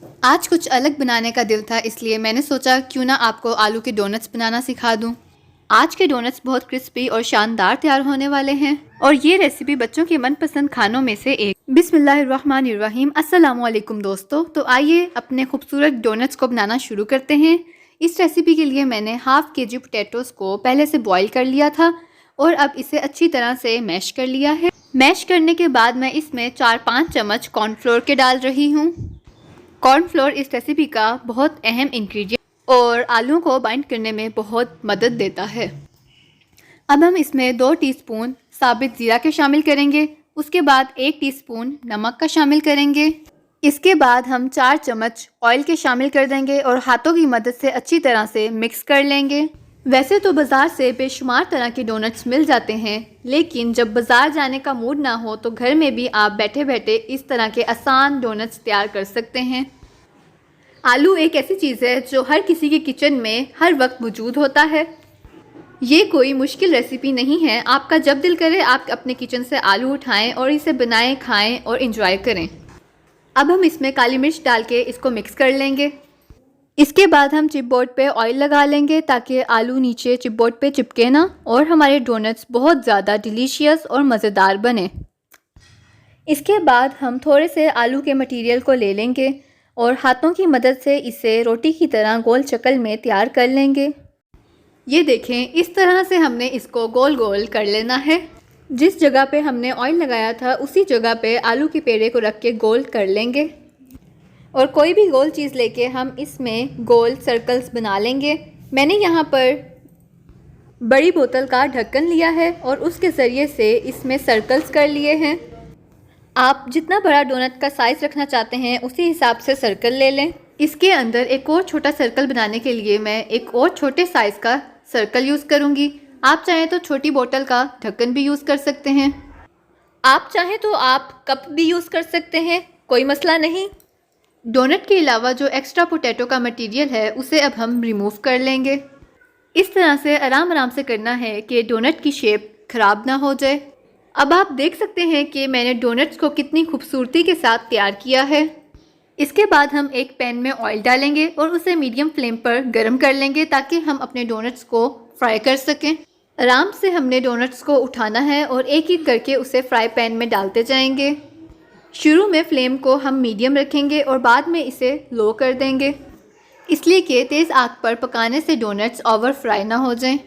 आज कुछ अलग बनाने का दिल था, इसलिए मैंने सोचा क्यों ना आपको आलू के डोनट्स बनाना सिखा दूं। आज के डोनट्स बहुत क्रिस्पी और शानदार तैयार होने वाले हैं और ये रेसिपी बच्चों के मनपसंद खानों में से एक। बिस्मिल्लाहिर्रहमानिर्रहीम। अस्सलाम वालेकुम दोस्तों। तो आइए अपने खूबसूरत डोनट्स को बनाना शुरू करते हैं। इस रेसिपी के लिए मैंने हाफ केजी पोटैटोज़ को पहले से बॉईल कर लिया था और अब इसे अच्छी तरह से मैश कर लिया है। मैश करने के बाद मैं इसमें 4-5 चम्मच कॉर्नफ्लोर के डाल रही हूँ। कॉर्नफ्लोर इस रेसिपी का बहुत अहम इंग्रेडिएंट और आलूओं को बाइंड करने में बहुत मदद देता है। अब हम इसमें 2 टीस्पून साबित ज़ीरा के शामिल करेंगे। उसके बाद 1 टीस्पून नमक का शामिल करेंगे। इसके बाद हम 4 चम्मच ऑयल के शामिल कर देंगे और हाथों की मदद से अच्छी तरह से मिक्स कर लेंगे। वैसे तो बाज़ार से बेशुमार तरह के डोनट्स मिल जाते हैं, लेकिन जब बाज़ार जाने का मूड ना हो तो घर में भी आप बैठे बैठे इस तरह के आसान डोनट्स तैयार कर सकते हैं। आलू एक ऐसी चीज़ है जो हर किसी के किचन में हर वक्त मौजूद होता है। ये कोई मुश्किल रेसिपी नहीं है। आपका जब दिल करे आप अपने किचन से आलू उठाएं और इसे बनाएं, खाएं और एंजॉय करें। अब हम इसमें काली मिर्च डाल के इसको मिक्स कर लेंगे। इसके बाद हम चिपबोर्ड पे ऑयल लगा लेंगे ताकि आलू नीचे चिपबोर्ड पे चिपके ना और हमारे डोनट्स बहुत ज़्यादा डिलीशियस और मज़ेदार बने। इसके बाद हम थोड़े से आलू के मटेरियल को ले लेंगे और हाथों की मदद से इसे रोटी की तरह गोल शक्ल में तैयार कर लेंगे। ये देखें, इस तरह से हमने इसको गोल गोल कर लेना है। जिस जगह पे हमने ऑयल लगाया था उसी जगह पे आलू के पेड़े को रख के गोल कर लेंगे और कोई भी गोल चीज़ लेके हम इसमें गोल सर्कल्स बना लेंगे। मैंने यहाँ पर बड़ी बोतल का ढक्कन लिया है और उसके ज़रिए से इसमें सर्कल्स कर लिए हैं। आप जितना बड़ा डोनट का साइज़ रखना चाहते हैं उसी हिसाब से सर्कल ले लें। इसके अंदर एक और छोटा सर्कल बनाने के लिए मैं एक और छोटे साइज़ का सर्कल यूज़ करूँगी। आप चाहें तो छोटी बोतल का ढक्कन भी यूज़ कर सकते हैं। आप चाहें तो आप कप भी यूज़ कर सकते हैं, कोई मसला नहीं। डोनट के अलावा जो एक्स्ट्रा पोटैटो का मटेरियल है उसे अब हम रिमूव कर लेंगे। इस तरह से आराम आराम से करना है कि डोनट की शेप ख़राब ना हो जाए। अब आप देख सकते हैं कि मैंने डोनट्स को कितनी खूबसूरती के साथ तैयार किया है। इसके बाद हम एक पैन में ऑयल डालेंगे और उसे मीडियम फ्लेम पर गर्म कर लेंगे ताकि हम अपने डोनट्स को फ्राई कर सकें। आराम से हमने डोनट्स को उठाना है और एक एक करके उसे फ्राई पैन में डालते जाएंगे। शुरू में फ्लेम को हम मीडियम रखेंगे और बाद में इसे लो कर देंगे, इसलिए कि तेज़ आग पर पकाने से डोनट्स ओवर फ्राई ना हो जाएं।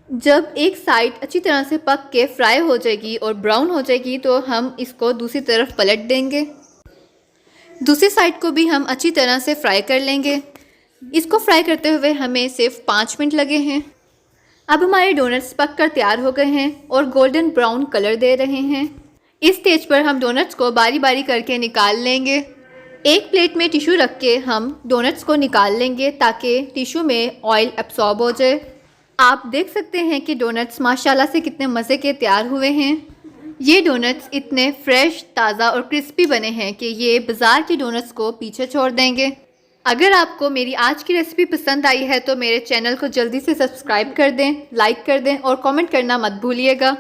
जब एक साइड अच्छी तरह से पक के फ्राई हो जाएगी और ब्राउन हो जाएगी तो हम इसको दूसरी तरफ पलट देंगे। दूसरी साइड को भी हम अच्छी तरह से फ्राई कर लेंगे। इसको फ्राई करते हुए हमें सिर्फ 5 मिनट लगे हैं। अब हमारे डोनट्स पक कर तैयार हो गए हैं और गोल्डन ब्राउन कलर दे रहे हैं। इस स्टेज पर हम डोनट्स को बारी बारी करके निकाल लेंगे। एक प्लेट में टिश्यू रख के हम डोनट्स को निकाल लेंगे ताकि टिश्यू में ऑयल एब्सॉर्ब हो जाए। आप देख सकते हैं कि डोनट्स माशाल्लाह से कितने मज़े के तैयार हुए हैं। ये डोनट्स इतने फ्रेश, ताज़ा और क्रिस्पी बने हैं कि ये बाज़ार के डोनट्स को पीछे छोड़ देंगे। अगर आपको मेरी आज की रेसिपी पसंद आई है तो मेरे चैनल को जल्दी से सब्सक्राइब कर दें, लाइक कर दें और कमेंट करना मत भूलिएगा।